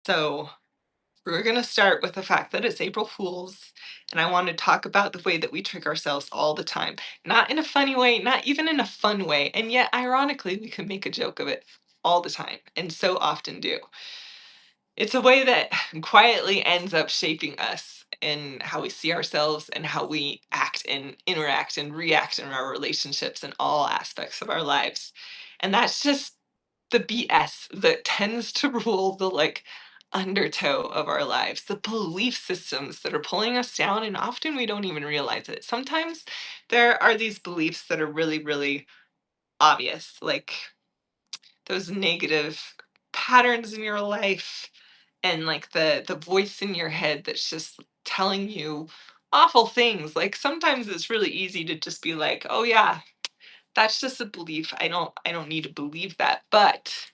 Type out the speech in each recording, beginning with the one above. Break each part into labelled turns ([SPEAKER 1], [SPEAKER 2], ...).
[SPEAKER 1] So, we're going to start with the fact that it's April Fool's, and I want to talk about the way that we trick ourselves all the time. Not in a funny way, not even in a fun way, and yet, ironically, we can make a joke of it all the time, and so often do. It's a way that quietly ends up shaping us in how we see ourselves and how we act and interact and react in our relationships and all aspects of our lives. And that's just the BS that tends to rule the undertow of our lives, the belief systems that are pulling us down, and often we don't even realize it. Sometimes there are these beliefs that are really, really obvious, like those negative patterns in your life and like the voice in your head that's just telling you awful things. Like sometimes it's really easy to just be like, "Oh yeah, that's just a belief. I don't need to believe that." But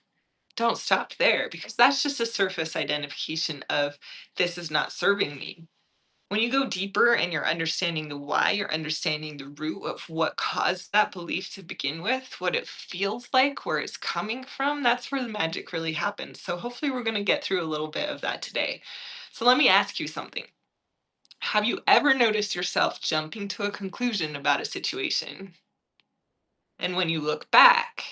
[SPEAKER 1] don't stop there because that's just a surface identification of this is not serving me. When you go deeper and you're understanding the why, you're understanding the root of what caused that belief to begin with, what it feels like, where it's coming from, that's where the magic really happens. So, hopefully, we're going to get through a little bit of that today. So, let me ask you something. Have you ever noticed yourself jumping to a conclusion about a situation? And when you look back,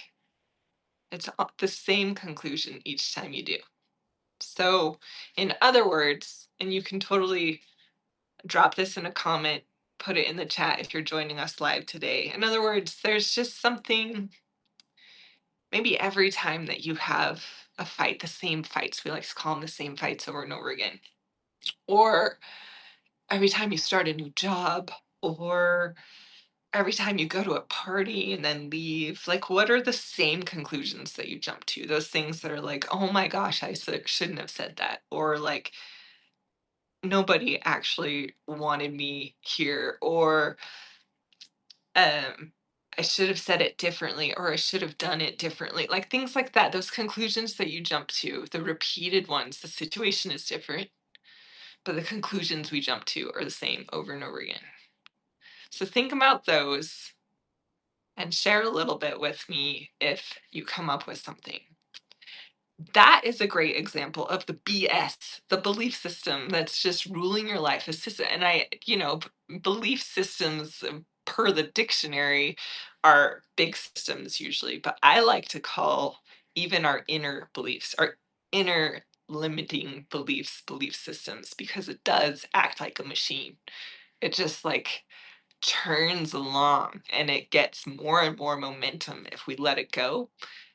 [SPEAKER 1] it's the same conclusion each time you do. So, in other words, and you can totally drop this in a comment, put it in the chat if you're joining us live today. In other words, there's just something, maybe every time that you have a fight, the same fights, we like to call them the same fights over and over again, or every time you start a new job, or every time you go to a party and then leave, like what are the same conclusions that you jump to? Those things that are like, oh my gosh, shouldn't have said that, or like, nobody actually wanted me here, or um I should have said it differently, or I should have done it differently. Like things like that, those conclusions that you jump to, the repeated ones, the situation is different, but the conclusions we jump to are the same over and over again. So think about those and share a little bit with me if you come up with something. That is a great example of the BS, the belief system that's just ruling your life. It's just, and belief systems per the dictionary are big systems usually, but I like to call even our inner beliefs, our inner limiting beliefs, belief systems, because it does act like a machine. It just like churns along and it gets more and more momentum if we let it go,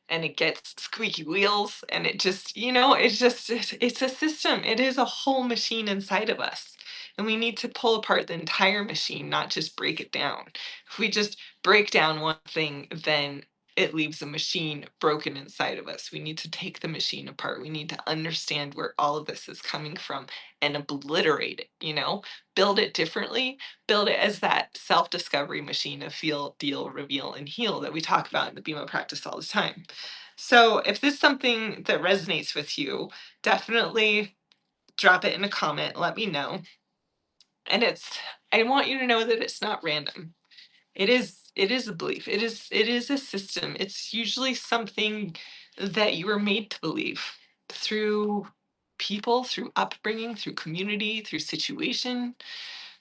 [SPEAKER 1] and it gets squeaky wheels, and it just it's a system. It is a whole machine inside of us, and we need to pull apart the entire machine, not just break it down. If we just break down one thing, then it leaves a machine broken inside of us. We need to take the machine apart. We need to understand where all of this is coming from and obliterate it, build it differently, build it as that self-discovery machine of feel, deal, reveal, and heal that we talk about in the BEMA practice all the time. So if this is something that resonates with you, definitely drop it in a comment. Let me know. And I want you to know that it's not random. It is a belief. It is a system. It's usually something that you were made to believe through people, through upbringing, through community, through situation,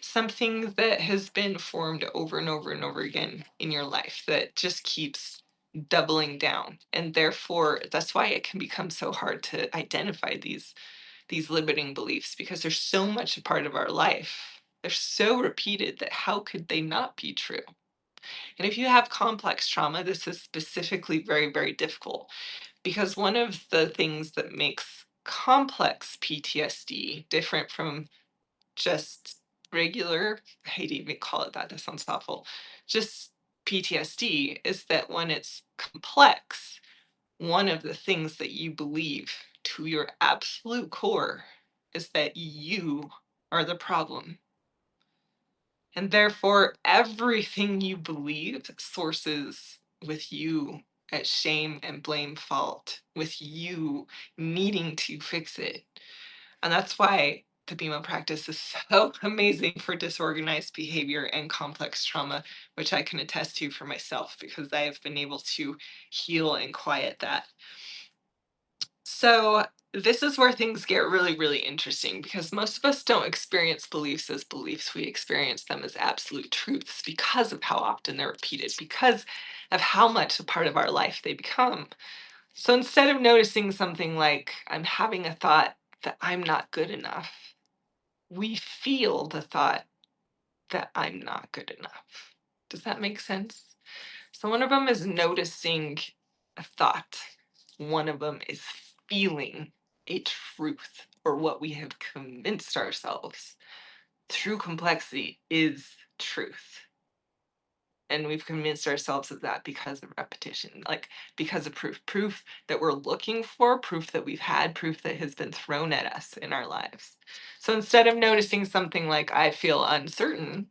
[SPEAKER 1] something that has been formed over and over and over again in your life that just keeps doubling down, and therefore that's why it can become so hard to identify these limiting beliefs, because they're so much a part of our life. They're so repeated that how could they not be true? And if you have complex trauma, this is specifically very, very difficult, because one of the things that makes complex PTSD different from just regular, I hate to even call it that, that sounds awful, just PTSD, is that when it's complex, one of the things that you believe to your absolute core is that you are the problem. And therefore, everything you believe sources with you at shame and blame fault, with you needing to fix it. And that's why the BEMO practice is so amazing for disorganized behavior and complex trauma, which I can attest to for myself because I have been able to heal and quiet that. So This is where things get really, really interesting because most of us don't experience beliefs as beliefs. We experience them as absolute truths because of how often they're repeated, because of how much a part of our life they become. So instead of noticing something like, I'm having a thought that I'm not good enough, we feel the thought that I'm not good enough. Does that make sense? So one of them is noticing a thought. One of them is feeling a truth or what we have convinced ourselves through complexity is truth. And we've convinced ourselves of that because of repetition, like because of proof that we're looking for, proof that we've had, proof that has been thrown at us in our lives. So instead of noticing something like, I feel uncertain,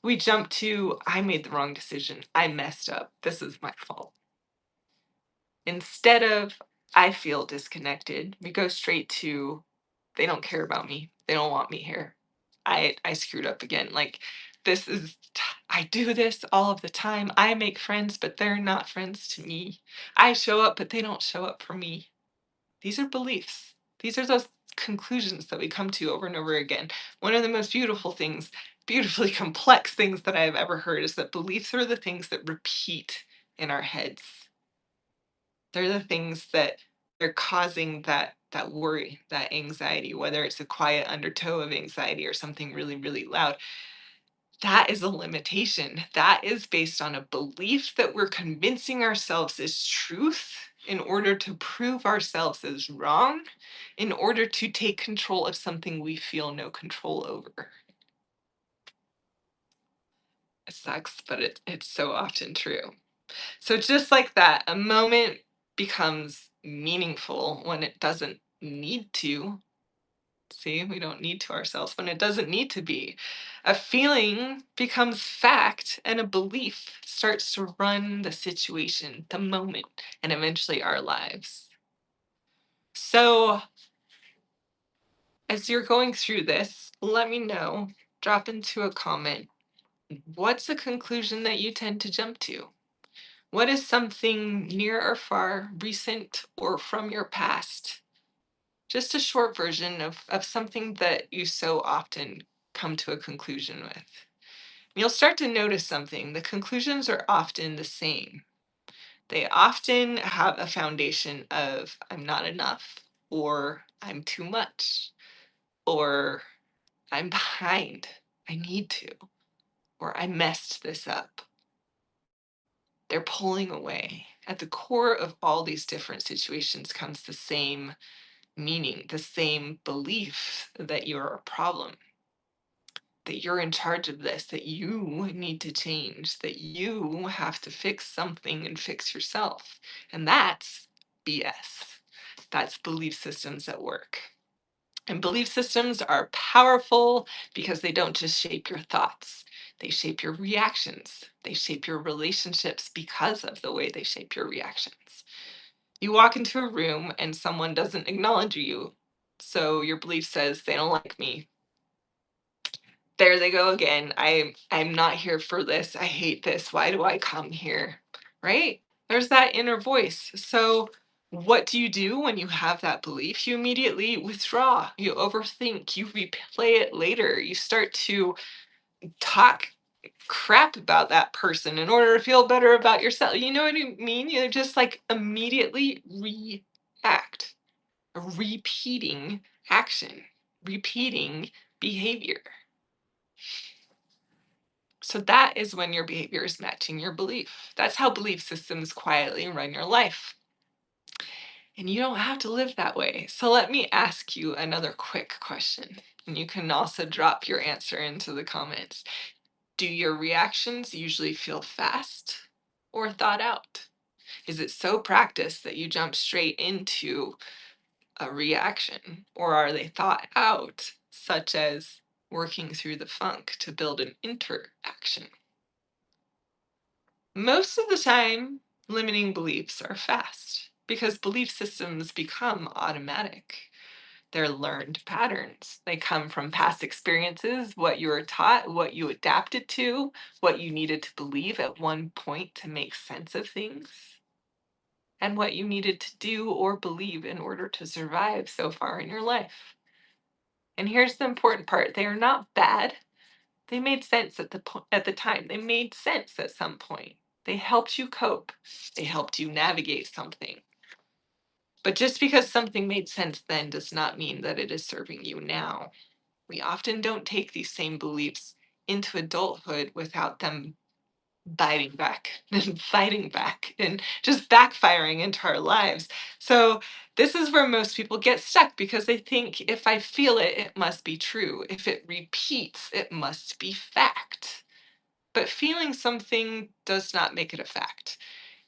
[SPEAKER 1] we jump to, I made the wrong decision. I messed up. This is my fault. Instead of, I feel disconnected, we go straight to, they don't care about me. They don't want me here. I screwed up again. Like, I do this all of the time. I make friends, but they're not friends to me. I show up, but they don't show up for me. These are beliefs. These are those conclusions that we come to over and over again. One of the most beautiful things, beautifully complex things that I've ever heard is that beliefs are the things that repeat in our heads. They're the things that are causing that worry, that anxiety, whether it's a quiet undertow of anxiety or something really, really loud. That is a limitation. That is based on a belief that we're convincing ourselves is truth in order to prove ourselves as wrong, in order to take control of something we feel no control over. It sucks, but it's so often true. So just like that, a moment becomes meaningful when it doesn't need to. See, we don't need to ourselves when it doesn't need to be. A feeling becomes fact, and a belief starts to run the situation, the moment, and eventually our lives. So, as you're going through this, let me know. Drop into a comment. What's the conclusion that you tend to jump to? What is something near or far, recent or from your past? Just a short version of something that you so often come to a conclusion with. You'll start to notice something. The conclusions are often the same. They often have a foundation of I'm not enough, or I'm too much, or I'm behind. I need to, or I messed this up. They're pulling away. At the core of all these different situations comes the same meaning, the same belief that you're a problem, that you're in charge of this, that you need to change, that you have to fix something and fix yourself. And that's BS. That's belief systems at work. And belief systems are powerful because they don't just shape your thoughts, they shape your reactions, they shape your relationships because of the way they shape your reactions. You walk into a room and someone doesn't acknowledge you. So your belief says they don't like me. There they go again. I'm not here for this. I hate this. Why do I come here? Right? There's that inner voice. So what do you do when you have that belief? You immediately withdraw. You overthink. You replay it later. You start to talk crap about that person in order to feel better about yourself. You know what I mean? You just like immediately react, a repeating action, repeating behavior. So that is when your behavior is matching your belief. That's how belief systems quietly run your life. And you don't have to live that way. So let me ask you another quick question. And you can also drop your answer into the comments. Do your reactions usually feel fast or thought out? Is it so practiced that you jump straight into a reaction? Or are they thought out, such as working through the funk to build an interaction? Most of the time, limiting beliefs are fast because belief systems become automatic. They're learned patterns. They come from past experiences, what you were taught, what you adapted to, what you needed to believe at one point to make sense of things. and what you needed to do or believe in order to survive so far in your life. And here's the important part, they are not bad. They made sense at the time. They made sense at some point. They helped you cope. They helped you navigate something. But just because something made sense then does not mean that it is serving you now. We often don't take these same beliefs into adulthood without them biting back and fighting back and just backfiring into our lives. So, this is where most people get stuck because they think if I feel it, it must be true. If it repeats, it must be fact. But feeling something does not make it a fact,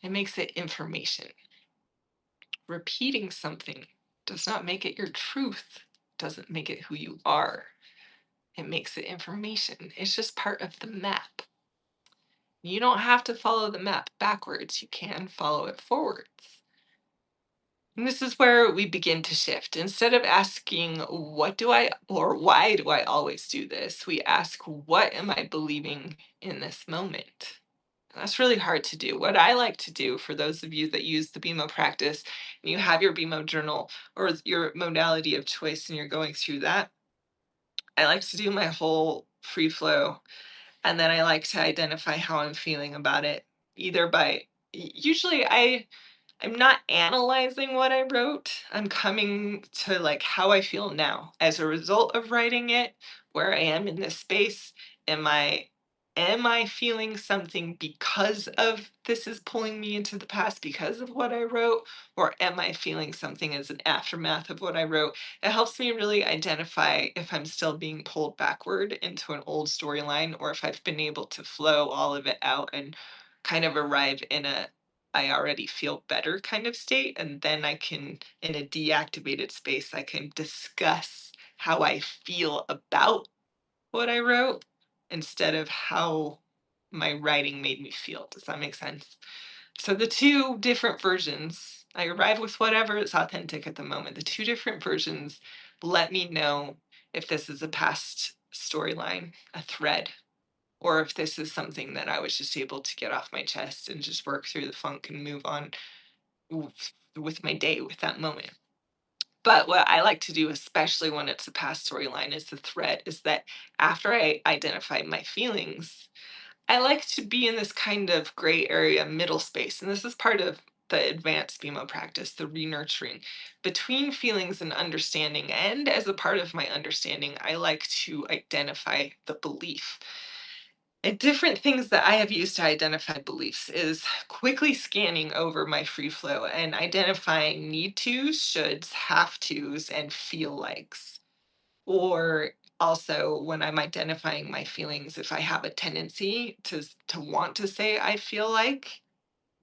[SPEAKER 1] it makes it information. Repeating something does not make it your truth, doesn't make it who you are. It makes it information. It's just part of the map. You don't have to follow the map backwards, you can follow it forwards. And this is where we begin to shift. Instead of asking, what do I or why do I always do this? We ask, what am I believing in this moment? That's really hard to do. What I like to do for those of you that use the BMO practice, and you have your BMO journal or your modality of choice and you're going through that, I like to do my whole free flow. And then I like to identify how I'm feeling about it, either by usually I'm not analyzing what I wrote. I'm coming to like how I feel now as a result of writing it, where I am in this space. Am I feeling something because of this is pulling me into the past because of what I wrote, or am I feeling something as an aftermath of what I wrote? It helps me really identify if I'm still being pulled backward into an old storyline or if I've been able to flow all of it out and kind of arrive in a I already feel better kind of state. And then I can, in a deactivated space, I can discuss how I feel about what I wrote instead of how my writing made me feel. Does that make sense? So the two different versions, I arrive with whatever is authentic at the moment. The two different versions let me know if this is a past storyline, a thread, or if this is something that I was just able to get off my chest and just work through the funk and move on with my day with that moment. But what I like to do, especially when it's a past storyline, is the thread, is that after I identify my feelings, I like to be in this kind of gray area middle space. And this is part of the advanced BMO practice, the re-nurturing between feelings and understanding. And as a part of my understanding, I like to identify the belief. And different things that I have used to identify beliefs is quickly scanning over my free flow and identifying need tos, shoulds, have tos, and feel likes. Or also when I'm identifying my feelings, if I have a tendency to want to say I feel like,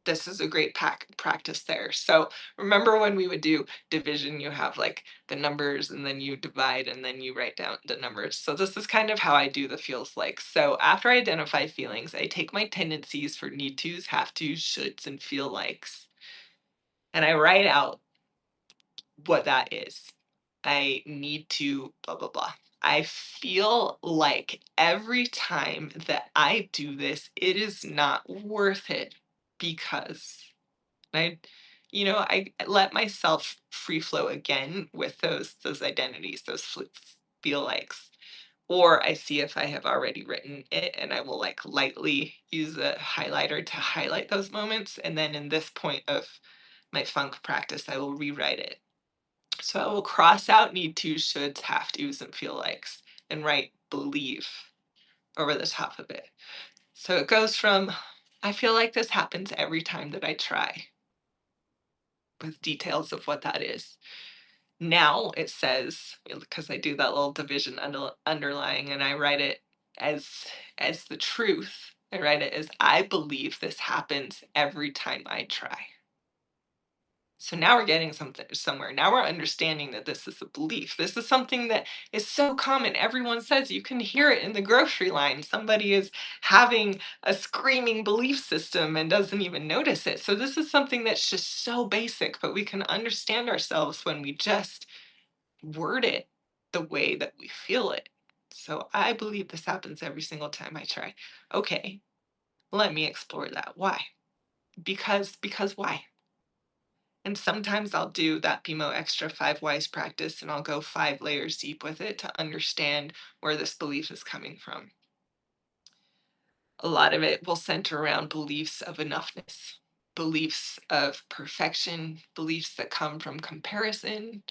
[SPEAKER 1] this is a great practice there. So remember when we would do division, you have like the numbers and then you divide and then you write down the numbers. So this is kind of how I do the feels like. So after I identify feelings, I take my tendencies for need tos, have tos, shoulds, and feel likes, and I write out what that is. I need to blah, blah, blah. I feel like every time that I do this, it is not worth it because I I let myself free flow again with those identities, those feel likes. Or I see if I have already written it and I will like lightly use a highlighter to highlight those moments. And then in this point of my funk practice, I will rewrite it. So I will cross out need to, shoulds, have tos, and feel likes and write believe over the top of it. So it goes from I feel like this happens every time that I try with details of what that is. Now it says, because I do that little division underlying and I write it as the truth. I write it as I believe this happens every time I try. So now we're getting something somewhere. Now we're understanding that this is a belief. This is something that is so common. Everyone says you can hear it in the grocery line. Somebody is having a screaming belief system and doesn't even notice it. So this is something that's just so basic, but we can understand ourselves when we just word it the way that we feel it. So I believe this happens every single time I try. Okay, let me explore that. Why? Because why? And sometimes I'll do that BMO Extra 5 Whys practice and I'll go 5 layers deep with it to understand where this belief is coming from. A lot of it will center around beliefs of enoughness, beliefs of perfection, beliefs that come from comparison,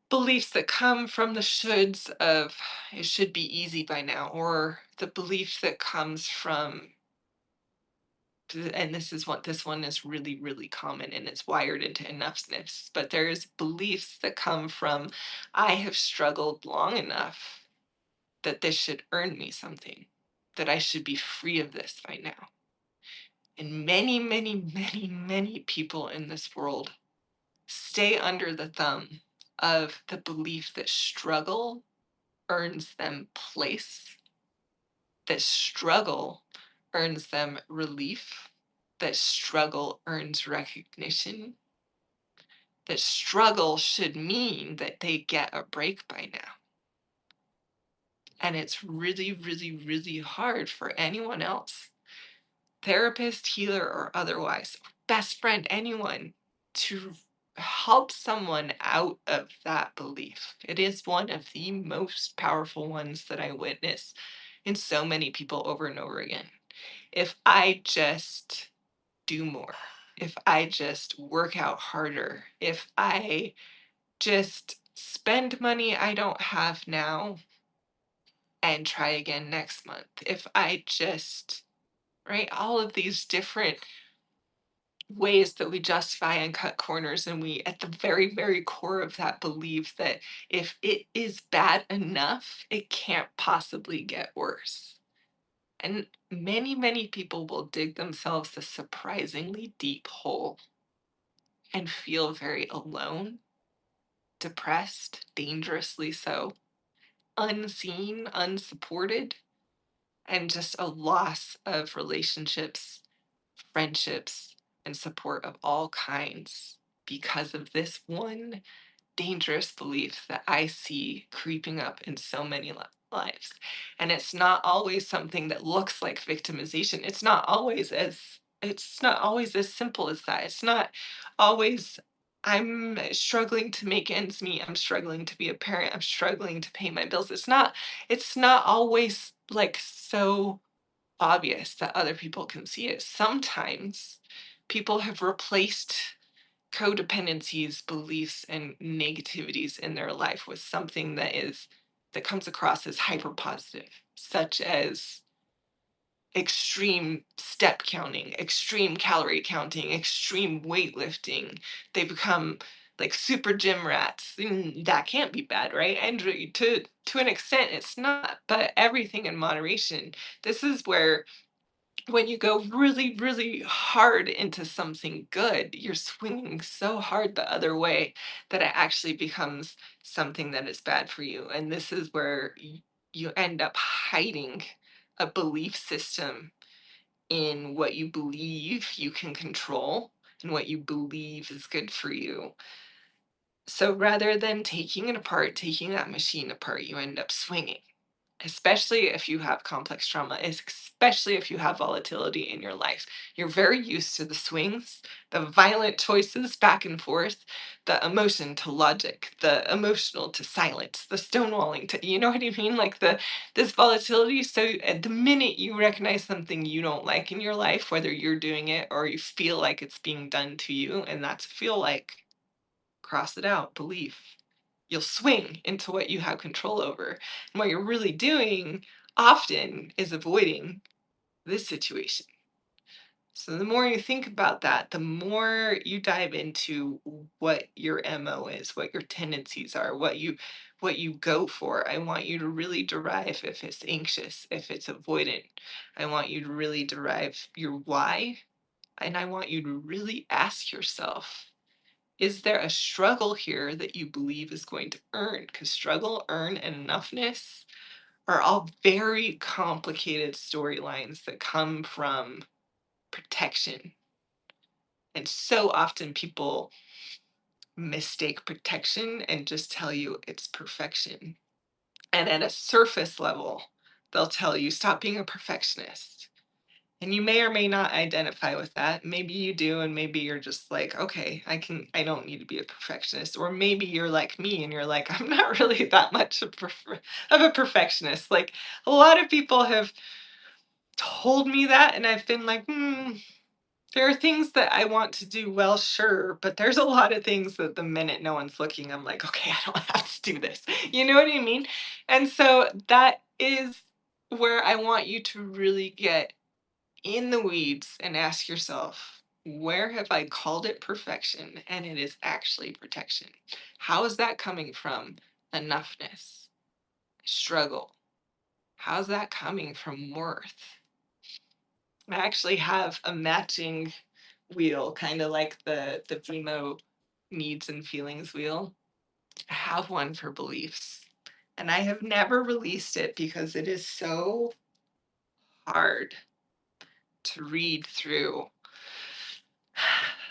[SPEAKER 1] beliefs that come from the shoulds of it should be easy by now, or the belief that comes from, and this one is really, really common and it's wired into enoughness, but there's beliefs that come from I have struggled long enough that this should earn me something, that I should be free of this by now. And many, many, many, many people in this world stay under the thumb of the belief that struggle earns them place, that struggle earns them relief, that struggle earns recognition, that struggle should mean that they get a break by now. And it's really, really, really hard for anyone else, therapist, healer, or otherwise, best friend, anyone, to help someone out of that belief. It is one of the most powerful ones that I witness in so many people over and over again. If I just do more, if I just work out harder, if I just spend money I don't have now and try again next month, if I just, right, all of these different ways that we justify and cut corners, and we at the very, very core of that believe that if it is bad enough it can't possibly get worse. And many, many people will dig themselves a surprisingly deep hole and feel very alone, depressed, dangerously so, unseen, unsupported, and just a loss of relationships, friendships, and support of all kinds because of this one dangerous belief that I see creeping up in so many lives. And it's not always something that looks like victimization. It's not always as simple as that. It's not always I'm struggling to make ends meet. I'm struggling to be a parent. I'm struggling to pay my bills. It's not always like so obvious that other people can see it. Sometimes people have replaced codependencies, beliefs, and negativities in their life with something that comes across as hyper positive, such as extreme step counting, extreme calorie counting, extreme weightlifting. They become like super gym rats. That can't be bad, right? And to an extent it's not, but everything in moderation. This is where when you go really, really hard into something good, you're swinging so hard the other way that it actually becomes something that is bad for you. And this is where you end up hiding a belief system in what you believe you can control and what you believe is good for you. So rather than taking it apart, taking that machine apart, you end up swinging, especially if you have complex trauma, especially if you have volatility in your life. You're very used to the swings, the violent choices back and forth, the emotion to logic, the emotional to silence, the stonewalling to, you know what I mean? Like this volatility. So at the minute you recognize something you don't like in your life, whether you're doing it or you feel like it's being done to you, and that's feel like, cross it out, belief. You'll swing into what you have control over. And what you're really doing often is avoiding this situation. So the more you think about that, the more you dive into what your MO is, what your tendencies are, what you go for. I want you to really derive if it's anxious, if it's avoidant. I want you to really derive your why, and I want you to really ask yourself, is there a struggle here that you believe is going to earn? Because struggle, earn, and enoughness are all very complicated storylines that come from protection. And so often people mistake protection and just tell you it's perfection. And at a surface level, they'll tell you, stop being a perfectionist. And you may or may not identify with that. Maybe you do, and maybe you're just like, okay, I don't need to be a perfectionist. Or maybe you're like me and you're like, I'm not really that much of a perfectionist. Like a lot of people have told me that, and I've been like, there are things that I want to do well, sure, but there's a lot of things that the minute no one's looking, I'm like, okay, I don't have to do this. You know what I mean? And so that is where I want you to really get in the weeds and ask yourself, where have I called it perfection and it is actually protection? How is that coming from enoughness, struggle? How's that coming from worth? I actually have a matching wheel, kind of like the BMO needs and feelings wheel. I have one for beliefs. And I have never released it because it is so hard to read through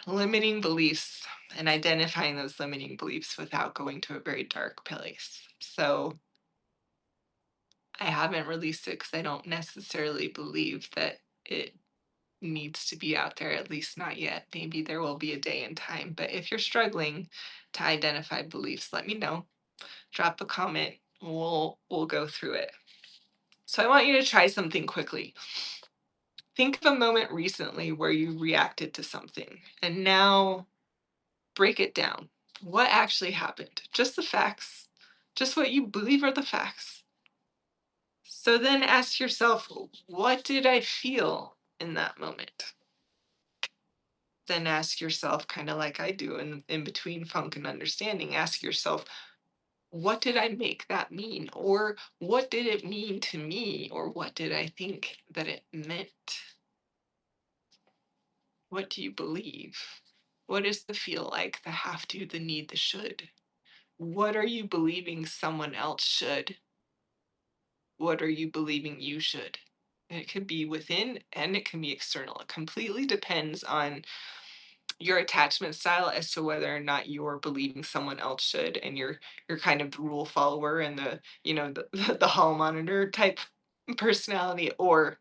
[SPEAKER 1] limiting beliefs and identifying those limiting beliefs without going to a very dark place. So I haven't released it because I don't necessarily believe that it needs to be out there, at least not yet. Maybe there will be a day and time. But if you're struggling to identify beliefs, let me know. Drop a comment. We'll go through it. So I want you to try something quickly. Think of a moment recently where you reacted to something and now break it down. What actually happened? Just the facts. Just what you believe are the facts. So then ask yourself, what did I feel in that moment? Then ask yourself, kind of like I do in between funk and understanding, ask yourself, what did I make that mean? Or what did it mean to me? Or what did I think that it meant? What do you believe? What is the feel like, the have to, the need, the should? What are you believing someone else should? What are you believing you should? And it could be within and it can be external. It completely depends on your attachment style as to whether or not you're believing someone else should, and you're kind of the rule follower and the the hall monitor type personality, or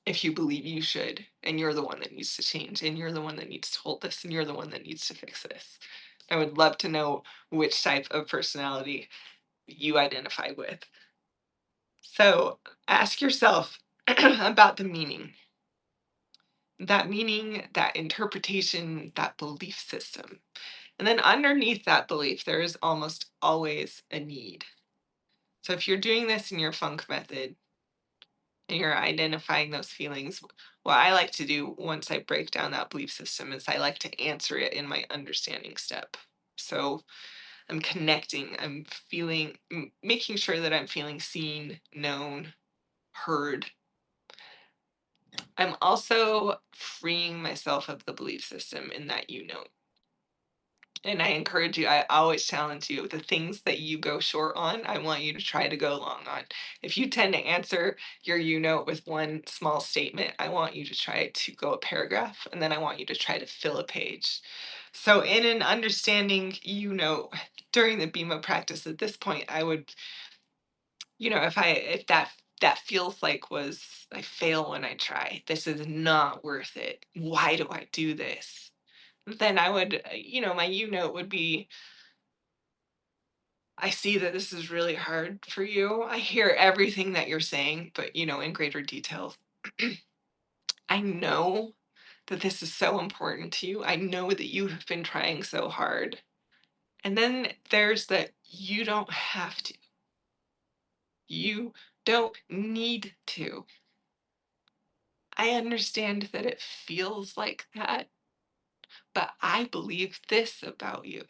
[SPEAKER 1] if you believe you should and you're the one that needs to change and you're the one that needs to hold this and you're the one that needs to fix this. I would love to know which type of personality you identify with. So ask yourself about the meaning, that interpretation, that belief system. And then underneath that belief, there is almost always a need. So if you're doing this in your funk method and you're identifying those feelings, what I like to do once I break down that belief system is I like to answer it in my understanding step. So I'm connecting, I'm feeling, making sure that I'm feeling seen, known, heard. I'm also freeing myself of the belief system in that and I encourage you, I always challenge you, the things that you go short on, I want you to try to go long on. If you tend to answer your you know with one small statement, I want you to try to go a paragraph and then I want you to try to fill a page. So in an understanding, during the BMO practice at this point, I would, if that feels like was I fail when I try. This is not worth it. Why do I do this? Then I would, my note would be, I see that this is really hard for you. I hear everything that you're saying, but in greater details. I know that this is so important to you. I know that you have been trying so hard. And then there's that you don't have to. You don't need to. I understand that it feels like that, but I believe this about you.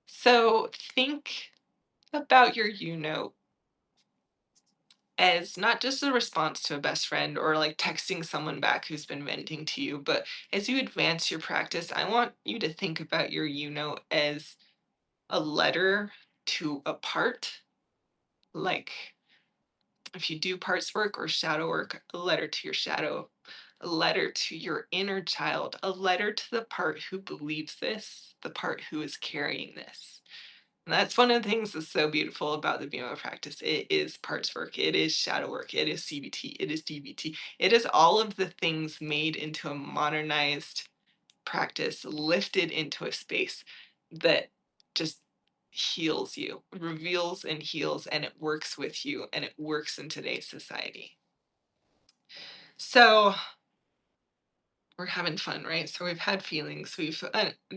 [SPEAKER 1] So think about your as not just a response to a best friend or like texting someone back who's been venting to you, but as you advance your practice, I want you to think about your as a letter to a part. Like if you do parts work or shadow work, a letter to your shadow, a letter to your inner child, a letter to the part who believes this, the part who is carrying this. And that's one of the things that's so beautiful about the BMO practice. It is parts work, it is shadow work, it is CBT, it is DBT. It is all of the things made into a modernized practice, lifted into a space that just heals you, reveals and heals, and it works with you, and it works in today's society. So we're having fun, right? So we've had feelings, we've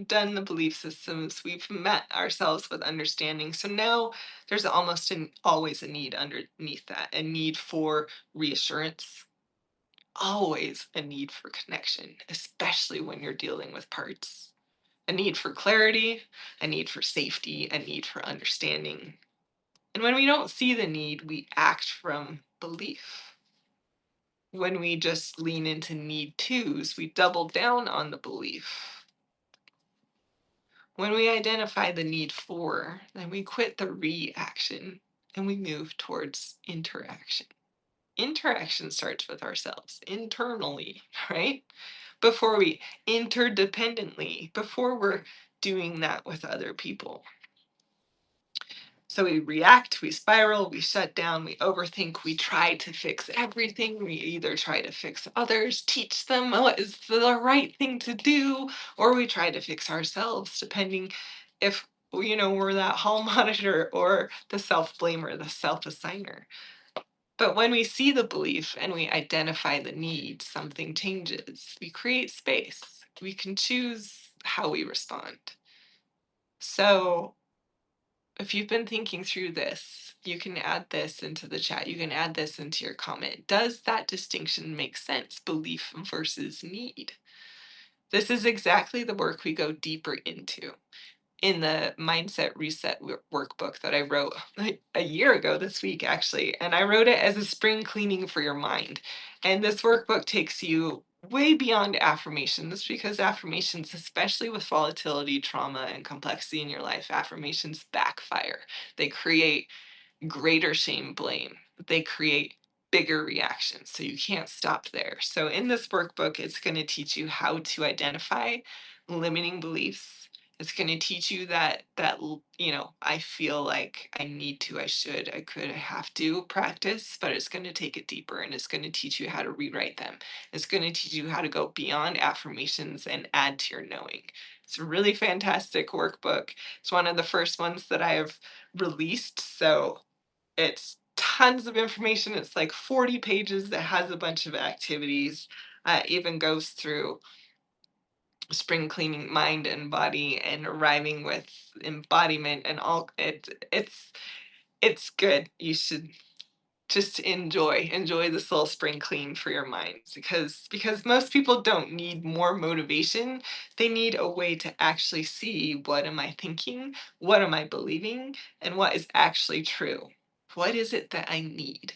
[SPEAKER 1] done the belief systems, we've met ourselves with understanding. So now there's always a need underneath that, a need for reassurance, always a need for connection, especially when you're dealing with parts. A need for clarity, a need for safety, a need for understanding. And when we don't see the need, we act from belief. When we just lean into need twos, we double down on the belief. When we identify the need for, then we quit the reaction and we move towards interaction. Interaction starts with ourselves internally, right? Before we interdependently, before we're doing that with other people. So we react, we spiral, we shut down, we overthink, we try to fix everything. We either try to fix others, teach them what is the right thing to do, or we try to fix ourselves, depending if we're that hall monitor or the self-blamer, the self-assigner. But when we see the belief and we identify the need, something changes. We create space. We can choose how we respond. So if you've been thinking through this, you can add this into the chat. You can add this into your comment. Does that distinction make sense? Belief versus need. This is exactly the work we go deeper into in the Mindset Reset workbook that I wrote a year ago this week, actually. And I wrote it as a spring cleaning for your mind. And this workbook takes you way beyond affirmations, because affirmations, especially with volatility, trauma, and complexity in your life, affirmations backfire. They create greater shame, blame. They create bigger reactions. So you can't stop there. So in this workbook, it's going to teach you how to identify limiting beliefs. It's going to teach you I feel like I need to, I should, I could, I have to practice, but it's going to take it deeper, and it's going to teach you how to rewrite them. It's going to teach you how to go beyond affirmations and add to your knowing. It's a really fantastic workbook. It's one of the first ones that I have released. So it's tons of information. It's like 40 pages that has a bunch of activities. Even goes through spring cleaning mind and body and arriving with embodiment and all. It's good. You should just enjoy this little spring clean for your mind, because most people don't need more motivation. They need a way to actually see, what am I thinking, what am I believing, and what is actually true. What is it that I need?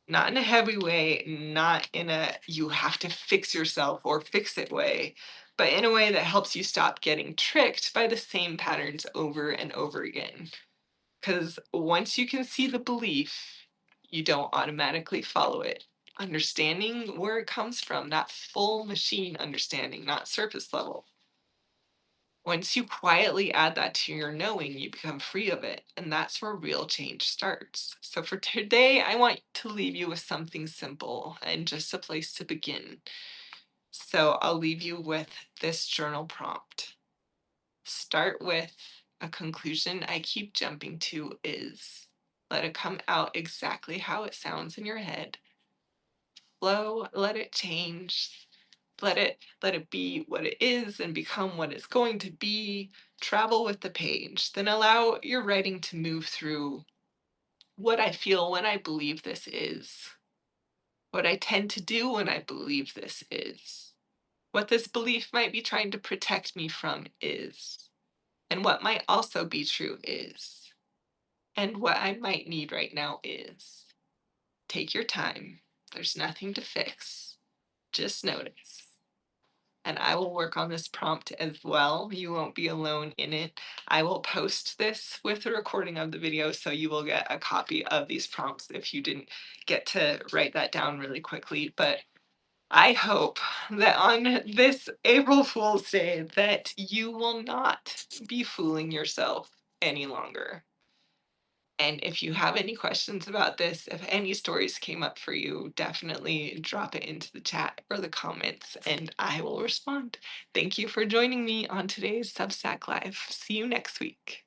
[SPEAKER 1] Not in a heavy way, not in a you have to fix yourself or fix it way, but in a way that helps you stop getting tricked by the same patterns over and over again. Because once you can see the belief, you don't automatically follow it. Understanding where it comes from, that full machine understanding, not surface level. Once you quietly add that to your knowing, you become free of it. And that's where real change starts. So for today, I want to leave you with something simple and just a place to begin. So I'll leave you with this journal prompt. Start with a conclusion I keep jumping to is. Let it come out exactly how it sounds in your head. Flow, let it change. Let it be what it is and become what it's going to be. Travel with the page. Then allow your writing to move through what I feel when I believe this is. What I tend to do when I believe this is. What this belief might be trying to protect me from is. And what might also be true is. And what I might need right now is. Take your time. There's nothing to fix. Just notice. And I will work on this prompt as well. You won't be alone in it. I will post this with a recording of the video, so you will get a copy of these prompts if you didn't get to write that down really quickly. But I hope that on this April Fool's Day that you will not be fooling yourself. any longer. And if you have any questions about this, if any stories came up for you, definitely drop it into the chat or the comments and I will respond. Thank you for joining me on today's Substack Live. See you next week.